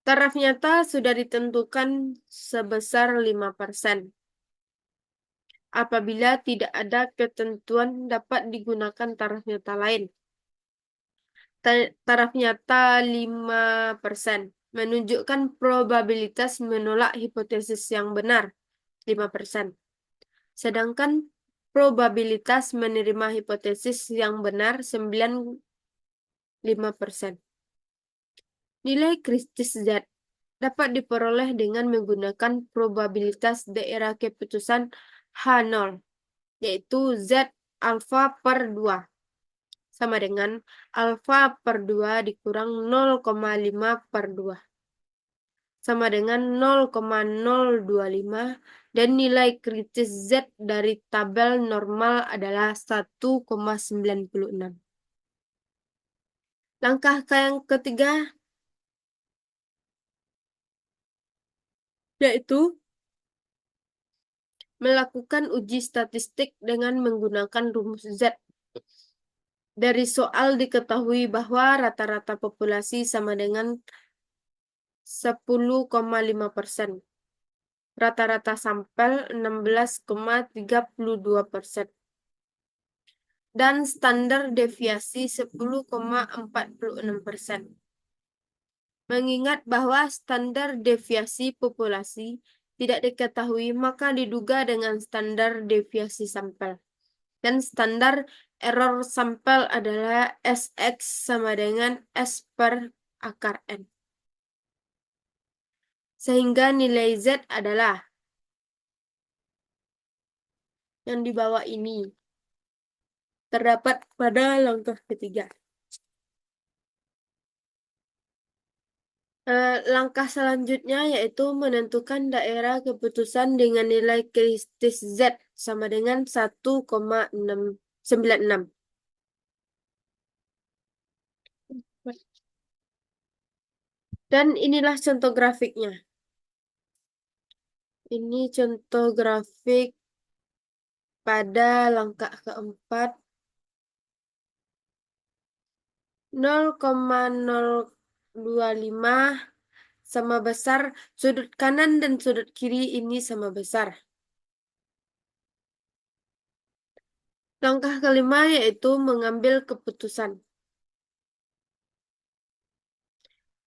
Taraf nyata sudah ditentukan sebesar 5%. Apabila tidak ada ketentuan dapat digunakan taraf nyata lain. Taraf nyata 5% menunjukkan probabilitas menolak hipotesis yang benar 5%. Sedangkan probabilitas menerima hipotesis yang benar 95%. Nilai kritis Z dapat diperoleh dengan menggunakan probabilitas daerah keputusan H0, yaitu Z alfa per 2, sama dengan alfa per 2 dikurang 0,5 per 2, sama dengan 0,025, dan nilai kritis Z dari tabel normal adalah 1,96. Langkah yang ketiga yaitu melakukan uji statistik dengan menggunakan rumus Z. Dari soal diketahui bahwa rata-rata populasi sama dengan 10,5%. Rata-rata sampel 16,32%. Dan standar deviasi 10,46%. Mengingat bahwa standar deviasi populasi tidak diketahui, maka diduga dengan standar deviasi sampel. Dan standar error sampel adalah Sx sama dengan S per akar N. Sehingga nilai Z adalah yang di bawah ini. Terdapat pada langkah ketiga. Langkah selanjutnya yaitu menentukan daerah keputusan dengan nilai kritis Z sama dengan 1,696. Dan inilah contoh grafiknya. Ini contoh grafik pada langkah keempat. 0,025 sama besar, sudut kanan dan sudut kiri ini sama besar. Langkah kelima yaitu mengambil keputusan.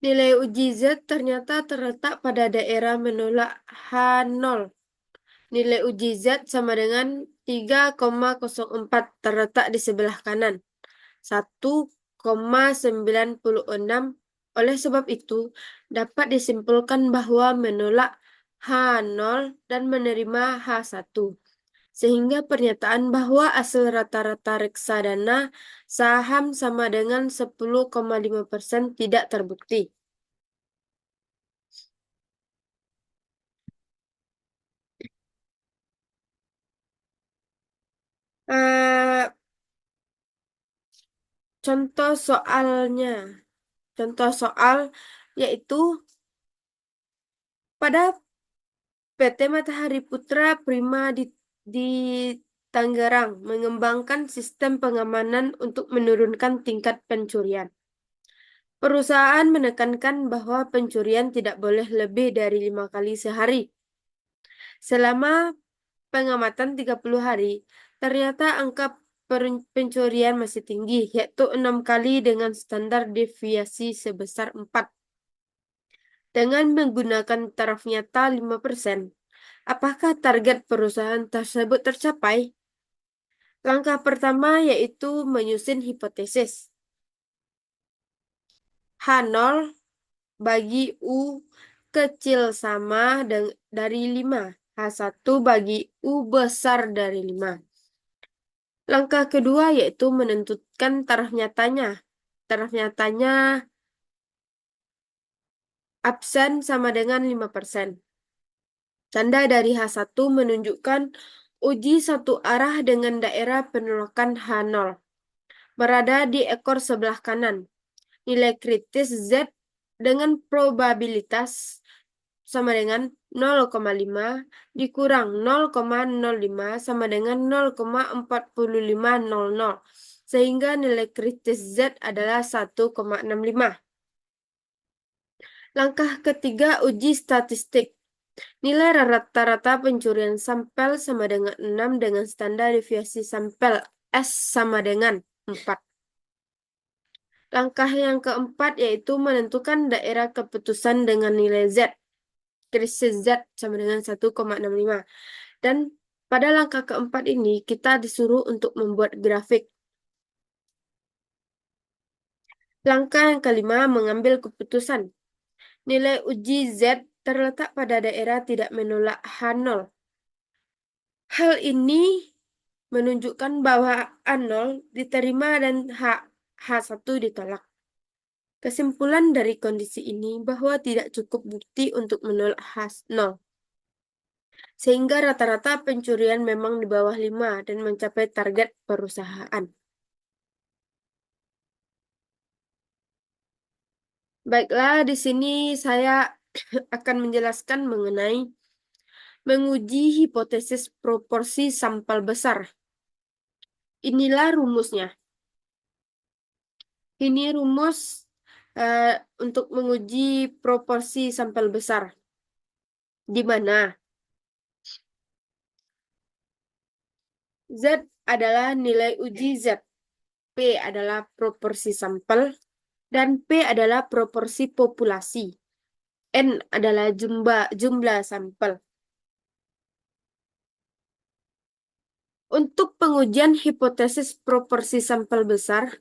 Nilai uji Z ternyata terletak pada daerah menolak H0. Nilai uji Z sama dengan 3,04 terletak di sebelah kanan. 1,96. Oleh sebab itu, dapat disimpulkan bahwa menolak H0 dan menerima H1. Sehingga pernyataan bahwa hasil rata-rata reksadana saham sama dengan 10,5% tidak terbukti. Eh, contoh soalnya. Contoh soal yaitu pada PT Matahari Putra Prima di Tangerang mengembangkan sistem pengamanan untuk menurunkan tingkat pencurian. Perusahaan menekankan bahwa pencurian tidak boleh lebih dari 5 kali sehari. Selama pengamatan 30 hari, ternyata angka pencurian masih tinggi, yaitu 6 kali dengan standar deviasi sebesar 4. Dengan menggunakan taraf nyata 5%, apakah target perusahaan tersebut tercapai? Langkah pertama yaitu menyusun hipotesis. H0 bagi U kecil sama dari 5. H1 bagi U besar dari 5. Langkah kedua yaitu menentukan taraf nyatanya. Taraf nyatanya absen sama dengan 5%. Tanda dari H1 menunjukkan uji satu arah dengan daerah penolakan H0. Berada di ekor sebelah kanan. Nilai kritis Z dengan probabilitas sama dengan 0,5 dikurang 0,05 sama dengan 0,4500. Sehingga nilai kritis Z adalah 1,65. Langkah ketiga uji statistik. Nilai rata-rata pencurian sampel sama dengan 6 dengan standar deviasi sampel S sama dengan 4. Langkah yang keempat yaitu menentukan daerah keputusan dengan nilai Z. Krisis Z sama dengan 1,65. Dan pada langkah keempat ini kita disuruh untuk membuat grafik. Langkah yang kelima mengambil keputusan. Nilai uji Z terletak pada daerah tidak menolak H0. Hal ini menunjukkan bahwa A0 diterima dan H1 ditolak. Kesimpulan dari kondisi ini bahwa tidak cukup bukti untuk menolak H0. Sehingga rata-rata pencurian memang di bawah 5 dan mencapai target perusahaan. Baiklah, di sini saya akan menjelaskan mengenai menguji hipotesis proporsi sampel besar. Inilah rumusnya. Ini rumus eh, untuk menguji proporsi sampel besar, di mana Z adalah nilai uji Z, P adalah proporsi sampel, dan P adalah proporsi populasi. N adalah jumlah sampel. Untuk pengujian hipotesis proporsi sampel besar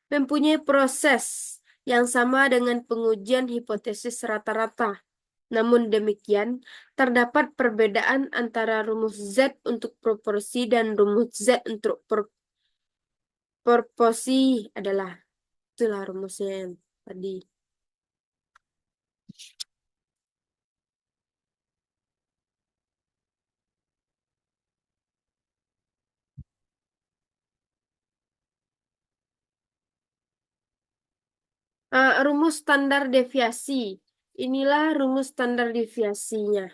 mempunyai proses yang sama dengan pengujian hipotesis rata-rata. Namun demikian, terdapat perbedaan antara rumus Z untuk proporsi dan rumus Z untuk proporsi adalah itulah rumusnya yang tadi. Rumus standar deviasi. Inilah rumus standar deviasinya.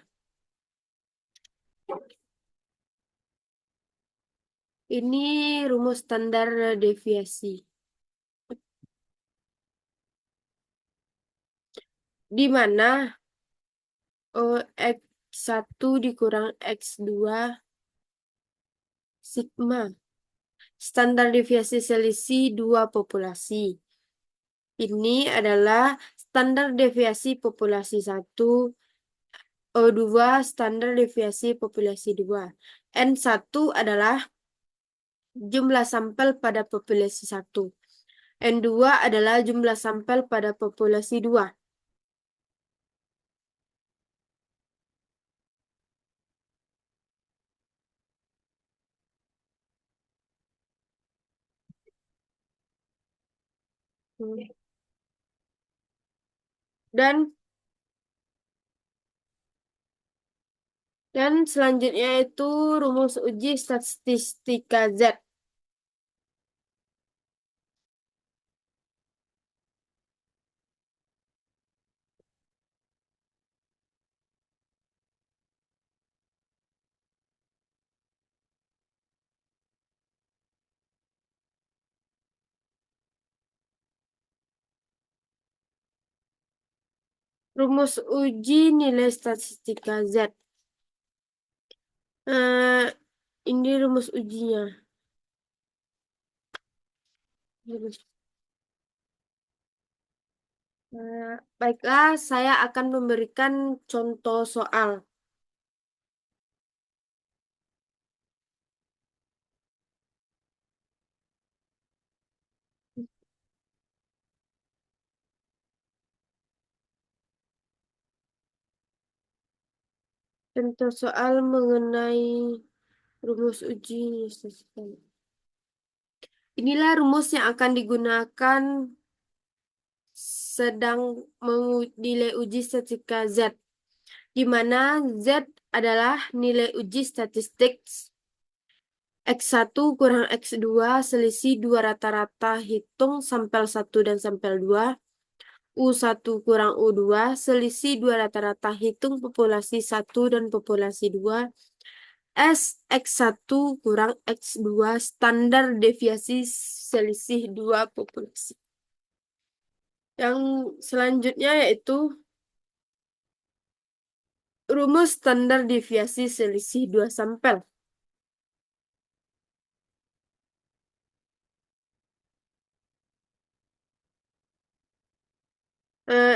Ini rumus standar deviasi. Di mana X1 dikurang X2 sigma. Standar deviasi selisih dua populasi. Ini adalah standar deviasi populasi 1, O2 standar deviasi populasi 2. N1 adalah jumlah sampel pada populasi 1. N2 adalah jumlah sampel pada populasi 2. Dan selanjutnya itu rumus uji statistika Z. Rumus uji nilai statistika Z. Eh, ini rumus ujinya. Baiklah, saya akan memberikan contoh soal. Contoh soal mengenai rumus uji statistika. Inilah rumus yang akan digunakan sedang menilai uji statistika Z, di mana Z adalah nilai uji statistik X1 kurang X2 selisih dua rata-rata hitung sampel 1 dan sampel 2, U1 kurang U2 selisih dua rata-rata hitung populasi 1 dan populasi 2, S X1 kurang X2 standar deviasi selisih dua populasi. Yang selanjutnya yaitu rumus standar deviasi selisih dua sampel.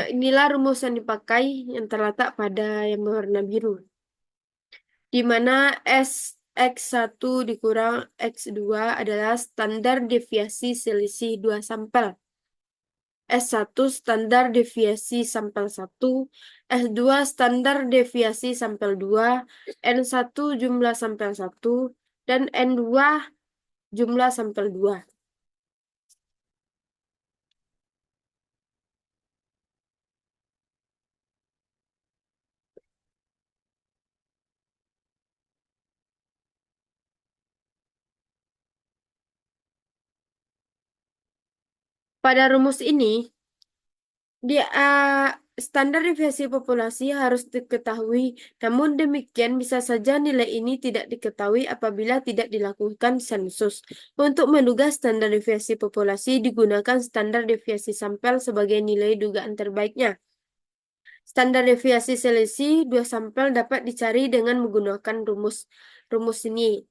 Inilah rumus yang dipakai yang terletak pada yang berwarna biru, di mana X1 dikurang X2 adalah standar deviasi selisih dua sampel. S1 standar deviasi sampel 1, S2 standar deviasi sampel 2, N1 jumlah sampel 1, dan N2 jumlah sampel 2. Pada rumus ini, standar deviasi populasi harus diketahui, namun demikian bisa saja nilai ini tidak diketahui apabila tidak dilakukan sensus. Untuk menduga standar deviasi populasi digunakan standar deviasi sampel sebagai nilai dugaan terbaiknya. Standar deviasi selisih dua sampel dapat dicari dengan menggunakan rumus ini.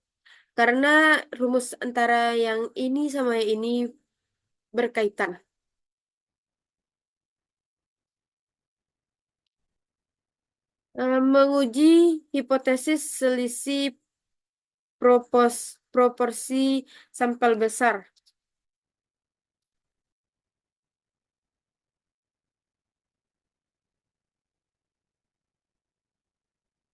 Karena rumus antara yang ini sama yang ini berkaitan. Menguji hipotesis selisih proporsi sampel besar.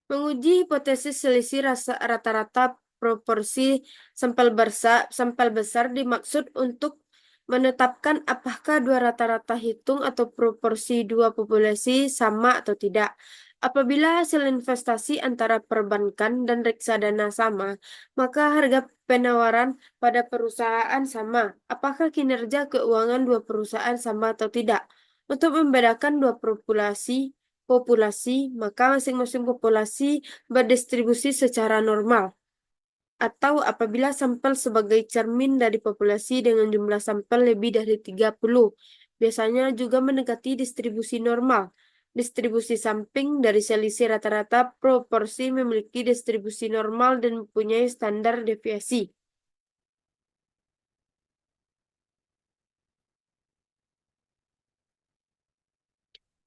Menguji hipotesis selisih rata-rata proporsi sampel besar dimaksud untuk menetapkan apakah dua rata-rata hitung atau proporsi dua populasi sama atau tidak. Apabila hasil investasi antara perbankan dan reksadana sama, maka harga penawaran pada perusahaan sama. Apakah kinerja keuangan dua perusahaan sama atau tidak? Untuk membedakan dua populasi, maka masing-masing populasi berdistribusi secara normal. Atau apabila sampel sebagai cermin dari populasi dengan jumlah sampel lebih dari 30, biasanya juga mendekati distribusi normal. Distribusi samping dari selisih rata-rata proporsi memiliki distribusi normal dan mempunyai standar deviasi.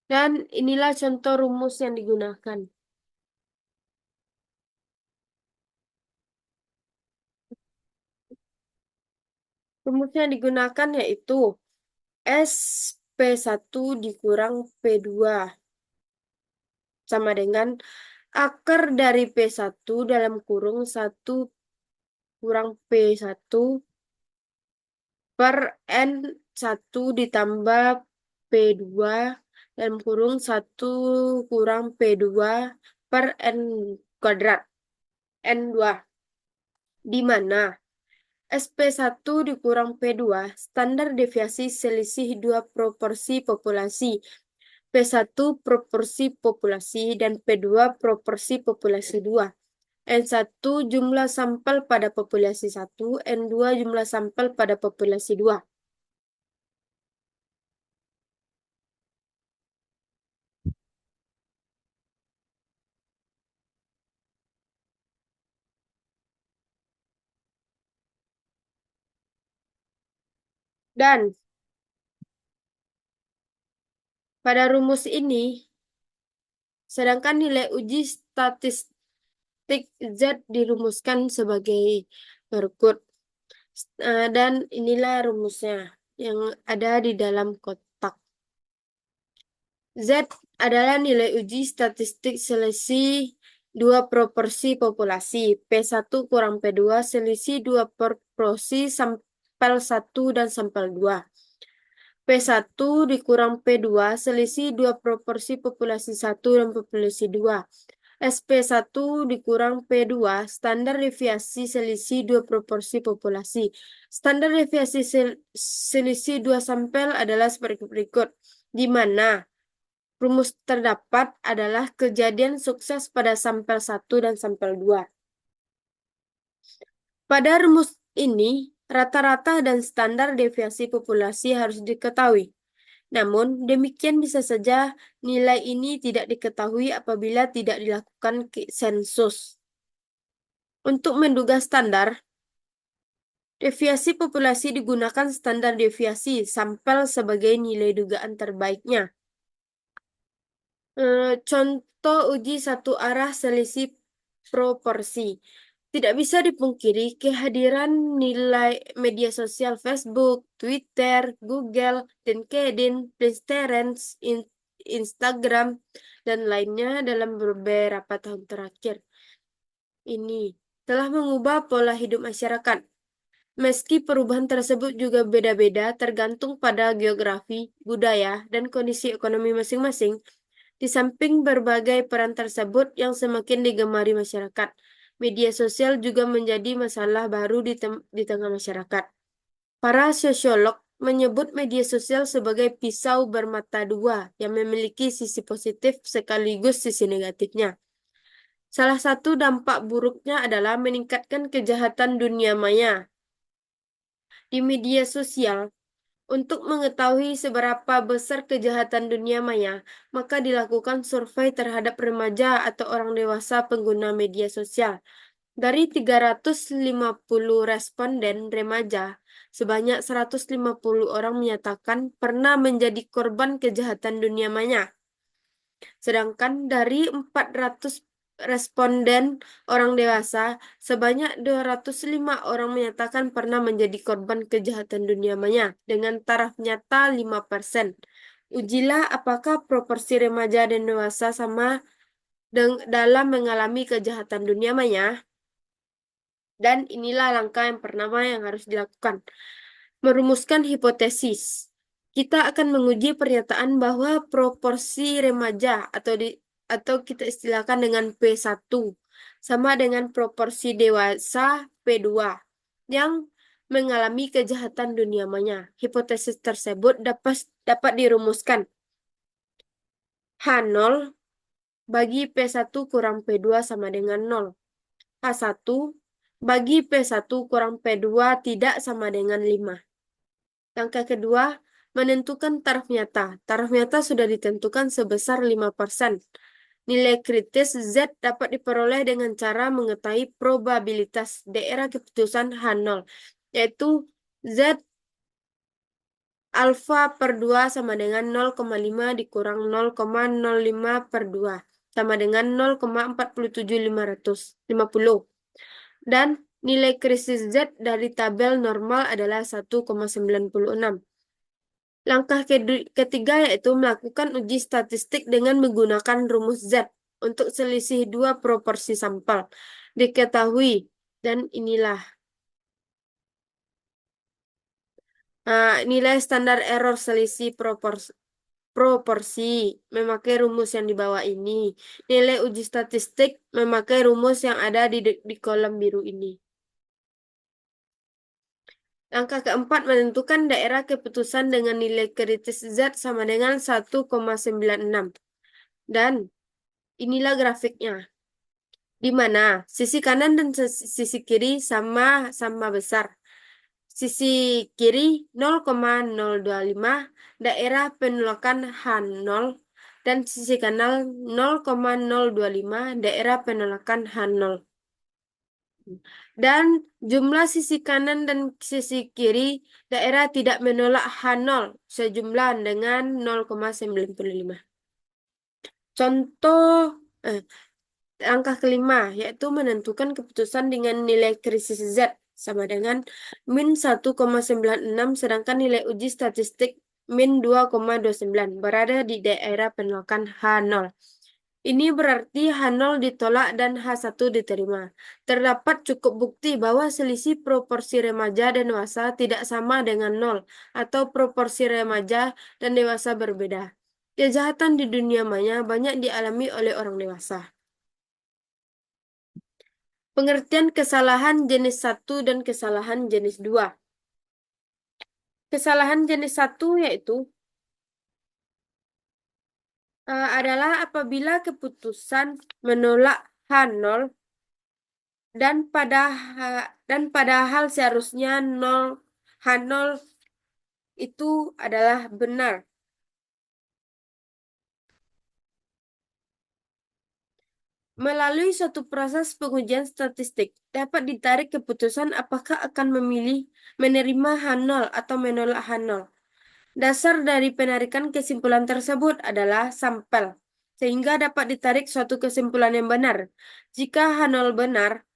Dan inilah contoh rumus yang digunakan. Rumus yang digunakan yaitu SP1 dikurang P2 sama dengan akar dari P1 dalam kurung 1 kurang P1 per N1 ditambah P2 dalam kurung 1 kurang P2 per N kuadrat N2, di mana SP1 dikurang P2 standar deviasi selisih dua proporsi populasi, P1 proporsi populasi dan P2 proporsi populasi 2. N1 jumlah sampel pada populasi 1, N2 jumlah sampel pada populasi 2. Dan pada rumus ini, sedangkan nilai uji statistik Z dirumuskan sebagai berikut. Dan inilah rumusnya yang ada di dalam kotak. Z adalah nilai uji statistik selisih dua proporsi populasi, P1 kurang P2 selisih dua proporsi sampel 1 dan sampel 2. P1 dikurang P2 selisih dua proporsi populasi 1 dan populasi 2. SP1 dikurang P2 standar deviasi selisih dua proporsi populasi. Standar deviasi selisih dua sampel adalah seperti berikut, di mana rumus terdapat adalah kejadian sukses pada sampel 1 dan sampel 2. Pada rumus ini, rata-rata dan standar deviasi populasi harus diketahui. Namun, demikian bisa saja nilai ini tidak diketahui apabila tidak dilakukan sensus. Untuk menduga standar, deviasi populasi digunakan standar deviasi sampel sebagai nilai dugaan terbaiknya. Contoh uji satu arah selisih proporsi. Tidak bisa dipungkiri kehadiran nilai media sosial Facebook, Twitter, Google, LinkedIn, Pinterest, Instagram, dan lainnya dalam beberapa tahun terakhir ini telah mengubah pola hidup masyarakat. Meski perubahan tersebut juga beda-beda tergantung pada geografi, budaya, dan kondisi ekonomi masing-masing, di samping berbagai peran tersebut yang semakin digemari masyarakat, media sosial juga menjadi masalah baru di tengah masyarakat. Para sosiolog menyebut media sosial sebagai pisau bermata dua yang memiliki sisi positif sekaligus sisi negatifnya. Salah satu dampak buruknya adalah meningkatkan kejahatan dunia maya. Di media sosial, untuk mengetahui seberapa besar kejahatan dunia maya, maka dilakukan survei terhadap remaja atau orang dewasa pengguna media sosial. Dari 350 responden remaja, sebanyak 150 orang menyatakan pernah menjadi korban kejahatan dunia maya. Sedangkan dari 400 responden orang dewasa, sebanyak 205 orang menyatakan pernah menjadi korban kejahatan dunia maya dengan taraf nyata 5%. Ujilah apakah proporsi remaja dan dewasa sama dalam mengalami kejahatan dunia maya. Dan inilah langkah yang pertama yang harus dilakukan. Merumuskan hipotesis. Kita akan menguji pernyataan bahwa proporsi remaja atau atau kita istilahkan dengan P1 sama dengan proporsi dewasa P2 yang mengalami kejahatan dunia maya. Hipotesis tersebut dapat dirumuskan H0 bagi P1 kurang P2 sama dengan 0. H1 bagi P1 kurang P2 tidak sama dengan 5. Langkah kedua, menentukan taraf nyata. Taraf nyata sudah ditentukan sebesar 5%. Nilai kritis Z dapat diperoleh dengan cara mengetahui probabilitas daerah keputusan H0, yaitu Z alfa per 2 sama dengan 0,5 dikurang 0,05 per 2, sama dengan 0,47550. Dan nilai krisis Z dari tabel normal adalah 1,96. Langkah ketiga yaitu melakukan uji statistik dengan menggunakan rumus Z untuk selisih dua proporsi sampel. Diketahui, dan inilah nilai standar error selisih proporsi memakai rumus yang di bawah ini. Nilai uji statistik memakai rumus yang ada di kolom biru ini. Langkah keempat, menentukan daerah keputusan dengan nilai kritis Z sama dengan 1,96. Dan inilah grafiknya, di mana sisi kanan dan sisi kiri sama besar. Sisi kiri 0,025 daerah penolakan H0 dan sisi kanan 0,025 daerah penolakan H0. Dan jumlah sisi kanan dan sisi kiri daerah tidak menolak H0 sejumlah dengan 0,95. Contoh langkah kelima yaitu menentukan keputusan dengan nilai krisis Z sama dengan min 1,96 sedangkan nilai uji statistik min 2,29 berada di daerah penolakan H0. Ini berarti H0 ditolak dan H1 diterima. Terdapat cukup bukti bahwa selisih proporsi remaja dan dewasa tidak sama dengan 0 atau proporsi remaja dan dewasa berbeda. Kejahatan di dunia maya banyak dialami oleh orang dewasa. Pengertian kesalahan jenis 1 dan kesalahan jenis 2. Kesalahan jenis 1 yaitu adalah apabila keputusan menolak H0 dan padahal seharusnya H0 itu adalah benar. Melalui suatu proses pengujian statistik, dapat ditarik keputusan apakah akan menerima H0 atau menolak H0. Dasar dari penarikan kesimpulan tersebut adalah sampel, sehingga dapat ditarik suatu kesimpulan yang benar. Jika H0 benar,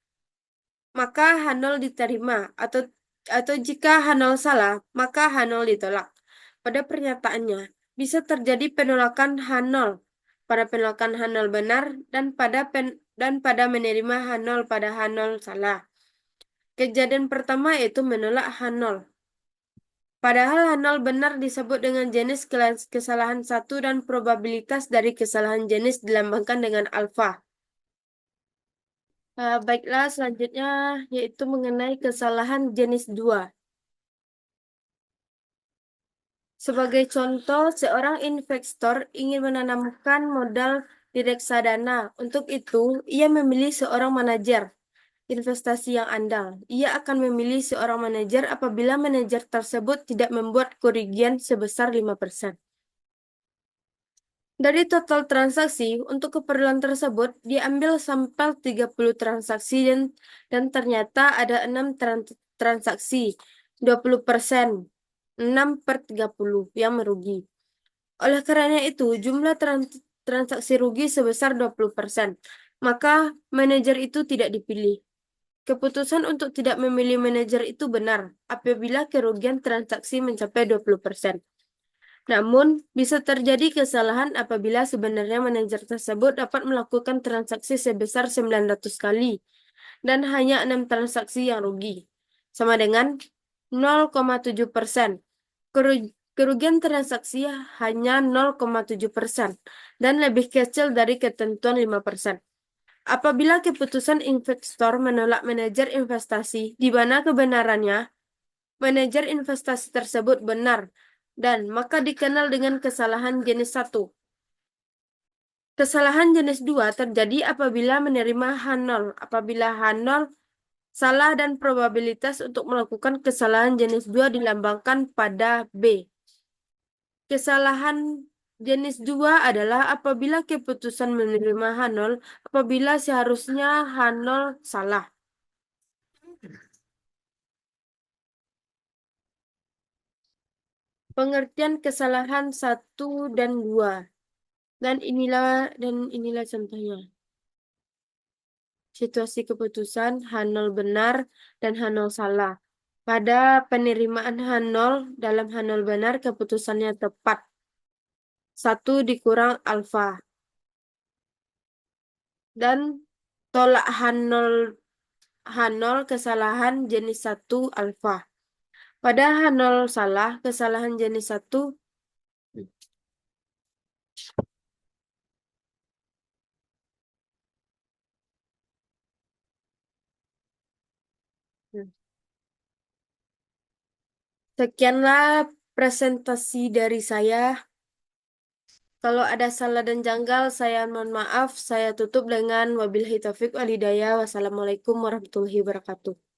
maka H0 diterima, atau jika H0 salah, maka H0 ditolak. Pada pernyataannya, bisa terjadi penolakan H0 pada penolakan H0 benar dan pada menerima H0 pada H0 salah. Kejadian pertama yaitu menolak H0. Padahal H0 benar disebut dengan jenis kesalahan 1 dan probabilitas dari kesalahan jenis dilambangkan dengan alfa. Baiklah, selanjutnya yaitu mengenai kesalahan jenis 2. Sebagai contoh, seorang investor ingin menanamkan modal di reksadana. Untuk itu, ia memilih seorang manajer investasi yang andal. Ia akan memilih seorang manajer apabila manajer tersebut tidak membuat kerugian sebesar 5%. Dari total transaksi, untuk keperluan tersebut, diambil sampel 30 transaksi dan ternyata ada 6 transaksi, 20%, 6/30 yang merugi. Oleh karena itu, jumlah transaksi rugi sebesar 20%, maka manajer itu tidak dipilih. Keputusan untuk tidak memilih manajer itu benar apabila kerugian transaksi mencapai 20%. Namun, bisa terjadi kesalahan apabila sebenarnya manajer tersebut dapat melakukan transaksi sebesar 900 kali dan hanya 6 transaksi yang rugi, sama dengan 0,7%. Kerugian transaksi hanya 0,7% dan lebih kecil dari ketentuan 5%. Apabila keputusan investor menolak manajer investasi, di mana kebenarannya manajer investasi tersebut benar, dan maka dikenal dengan kesalahan jenis 1. Kesalahan jenis 2 terjadi apabila menerima H0, apabila H0 salah dan probabilitas untuk melakukan kesalahan jenis 2 dilambangkan pada B. Kesalahan jenis 2 adalah apabila keputusan menerima H0 apabila seharusnya H0 salah. Pengertian kesalahan 1 dan 2. Dan inilah contohnya. Situasi keputusan H0 benar dan H0 salah. Pada penerimaan H0 dalam H0 benar keputusannya tepat. 1 dikurang alfa. Dan tolak H0 kesalahan jenis 1 alfa. Pada H0 salah kesalahan jenis 1 Sekianlah presentasi dari saya. Kalau ada salah dan janggal, saya mohon maaf. Saya tutup dengan wabillahi taufiq wal hidayah. Wassalamualaikum warahmatullahi wabarakatuh.